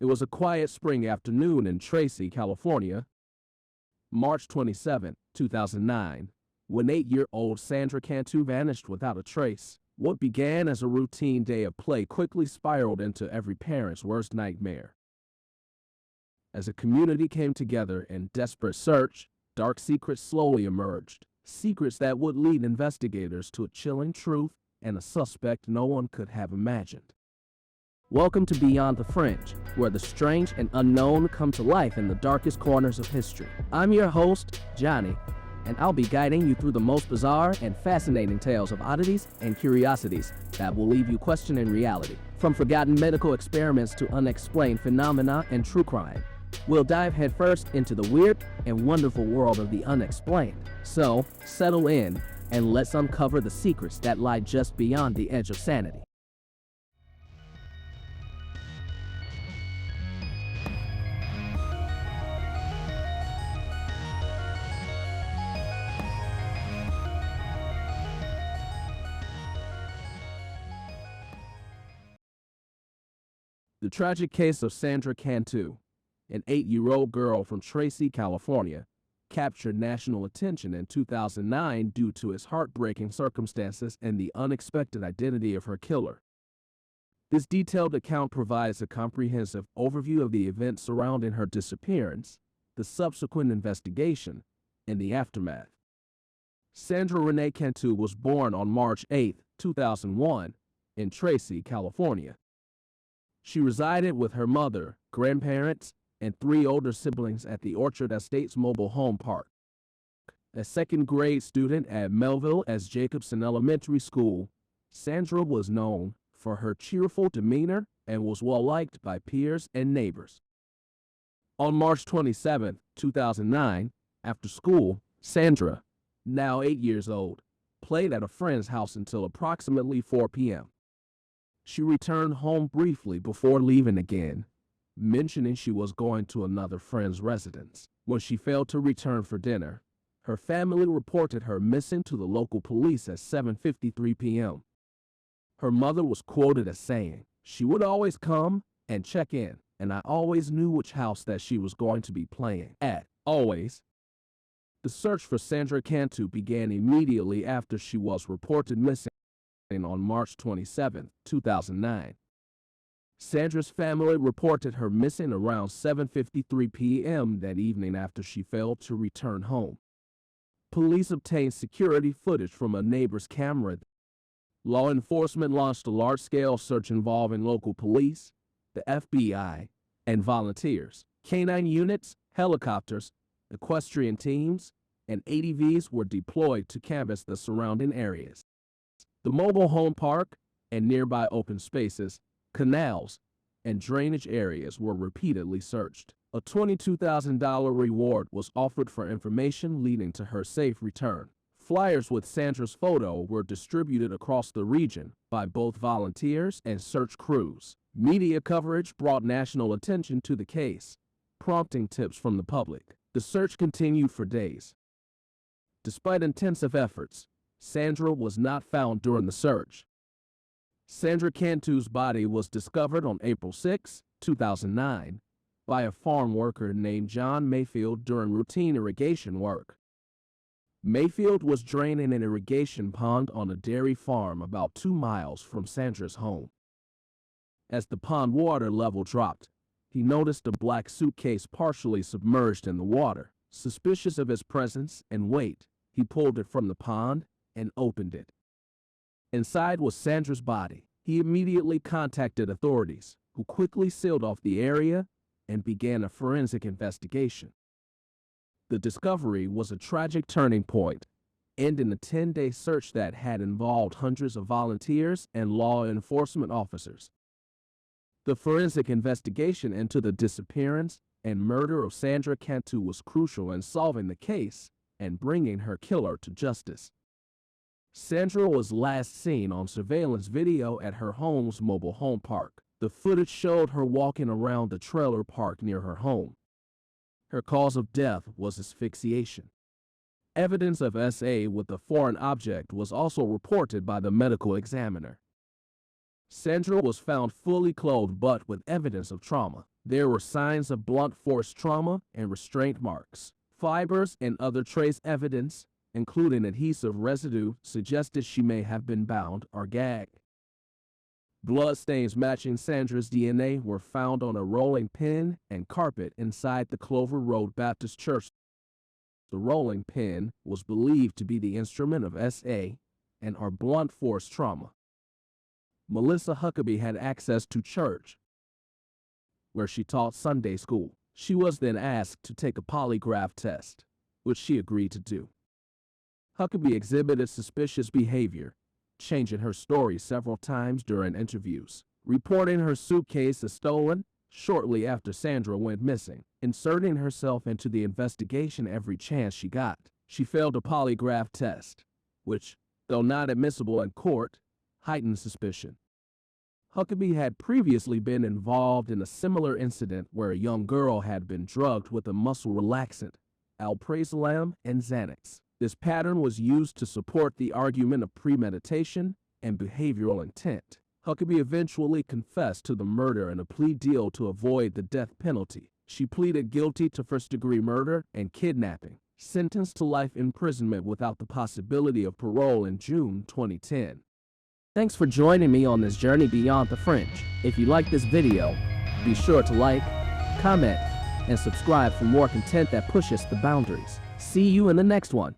It was a quiet spring afternoon in Tracy, California, March 27, 2009, when 8-year-old Sandra Cantu vanished without a trace. What began as a routine day of play quickly spiraled into every parent's worst nightmare. As a community came together in desperate search, dark secrets slowly emerged, secrets that would lead investigators to a chilling truth and a suspect no one could have imagined. Welcome to Beyond the Fringe, where the strange and unknown come to life in the darkest corners of history. I'm your host, Johnny, and I'll be guiding you through the most bizarre and fascinating tales of oddities and curiosities that will leave you questioning reality. From forgotten medical experiments to unexplained phenomena and true crime, we'll dive headfirst into the weird and wonderful world of the unexplained. So, settle in and let's uncover the secrets that lie just beyond the edge of sanity. The tragic case of Sandra Cantu, an 8-year-old girl from Tracy, California, captured national attention in 2009 due to its heartbreaking circumstances and the unexpected identity of her killer. This detailed account provides a comprehensive overview of the events surrounding her disappearance, the subsequent investigation, and the aftermath. Sandra Renee Cantu was born on March 8, 2001, in Tracy, California. She resided with her mother, grandparents, and 3 older siblings at the Orchard Estates Mobile Home Park. A second-grade student at Melville S. Jacobson Elementary School, Sandra was known for her cheerful demeanor and was well-liked by peers and neighbors. On March 27, 2009, after school, Sandra, now 8 years old, played at a friend's house until approximately 4 p.m. She returned home briefly before leaving again, mentioning she was going to another friend's residence. When she failed to return for dinner, her family reported her missing to the local police at 7:53 p.m. Her mother was quoted as saying, "She would always come and check in, and I always knew which house that she was going to be playing at, always." The search for Sandra Cantu began immediately after she was reported missing on March 27, 2009. Sandra's family reported her missing around 7:53 p.m. that evening after she failed to return home. Police obtained security footage from a neighbor's camera. Law enforcement launched a large-scale search involving local police, the FBI, and volunteers. Canine units, helicopters, equestrian teams, and ATVs were deployed to canvass the surrounding areas. The mobile home park and nearby open spaces, canals, and drainage areas were repeatedly searched. A $22,000 reward was offered for information leading to her safe return. Flyers with Sandra's photo were distributed across the region by both volunteers and search crews. Media coverage brought national attention to the case, prompting tips from the public. The search continued for days. Despite intensive efforts, Sandra was not found during the search. Sandra Cantu's body was discovered on April 6, 2009, by a farm worker named John Mayfield during routine irrigation work. Mayfield was draining an irrigation pond on a dairy farm about 2 miles from Sandra's home. As the pond water level dropped, he noticed a black suitcase partially submerged in the water. Suspicious of its presence and weight, he pulled it from the pond and opened it. Inside was Sandra's body. He immediately contacted authorities, who quickly sealed off the area and began a forensic investigation. The discovery was a tragic turning point, ending a 10-day search that had involved hundreds of volunteers and law enforcement officers. The forensic investigation into the disappearance and murder of Sandra Cantu was crucial in solving the case and bringing her killer to justice. Sandra was last seen on surveillance video at her home's mobile home park. The footage showed her walking around the trailer park near her home. Her cause of death was asphyxiation. Evidence of SA with a foreign object was also reported by the medical examiner. Sandra was found fully clothed but with evidence of trauma. There were signs of blunt force trauma and restraint marks. Fibers and other trace evidence, including adhesive residue, suggested she may have been bound or gagged. Bloodstains matching Sandra's DNA were found on a rolling pin and carpet inside the Clover Road Baptist Church. The rolling pin was believed to be the instrument of SA and or blunt force trauma. Melissa Huckabee had access to church, where she taught Sunday school. She was then asked to take a polygraph test, which she agreed to do. Huckabee exhibited suspicious behavior, changing her story several times during interviews, reporting her suitcase as stolen shortly after Sandra went missing, inserting herself into the investigation every chance she got. She failed a polygraph test, which, though not admissible in court, heightened suspicion. Huckabee had previously been involved in a similar incident where a young girl had been drugged with a muscle relaxant, alprazolam and Xanax. This pattern was used to support the argument of premeditation and behavioral intent. Huckabee eventually confessed to the murder in a plea deal to avoid the death penalty. She pleaded guilty to first-degree murder and kidnapping, sentenced to life imprisonment without the possibility of parole in June 2010. Thanks for joining me on this journey beyond the fringe. If you like this video, be sure to like, comment, and subscribe for more content that pushes the boundaries. See you in the next one.